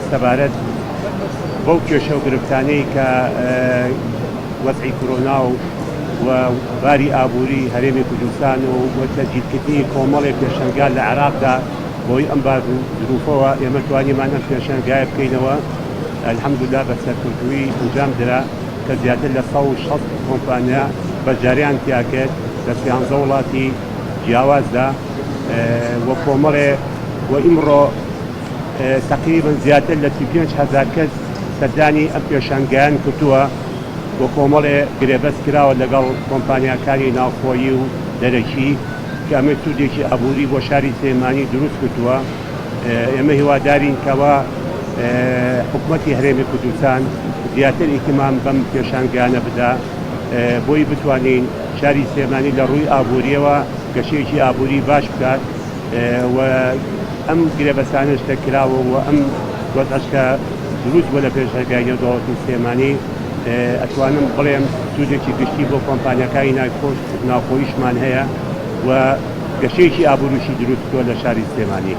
سەبارەت بەو کێشە و گرفتانەی کە وەزعی کۆرۆنا و باری ئابووری هەرێمی کوردستان و تەجدیدکردنی کۆمەڵێک پێشەنگان لە عێراقدا بۆی ئەم ظروفەوە ئێمە توانیمان ئەم پێشەنگایە بکەینەوە. الحەمدوللا بە سەرکەوتووی ئەنجام درا کە زیاتر لە 160 کۆمپانیا بەشداریان تیا کرد لە 13 وڵاتی جیاوازدا وە کۆمەڵێ و ئیمڕۆ تقریبا زیاتر لە 35,000 کەس سەردانی ئەم پێشەنگایان کردووە بۆ کۆمەڵێ گرێبەست کراوە لەگەڵ کۆمپانیاکانی ناوخۆیی و دەرەکی کە ئەمە سوودێکی ئابووری بۆ شاری سلێمانی دروست کردووە. ئێمە هیوادارین کەوە حکوومەتی هەرێمی کوردستان زیاتر ئیتیمام بەم پێشەنگانە بدا بۆی بتوانین شاری سلێمانی لە ڕووی ئابووریەوە گەشەیەکی ئابووری باش بکات و ئەم گرێبەستانش دەکراوە و ئەم وەزعەکە دروست بۆ لە پێشەنگای نێودەوڵەتی سلێمانی ئەتوانم بڵێم سوودێکی گشتی بۆ کۆمپانیاکانی ناوخۆییشمان هەیە و گەشەیەکی ئابووریشی دروست کردووە لە شاری سلێمانی.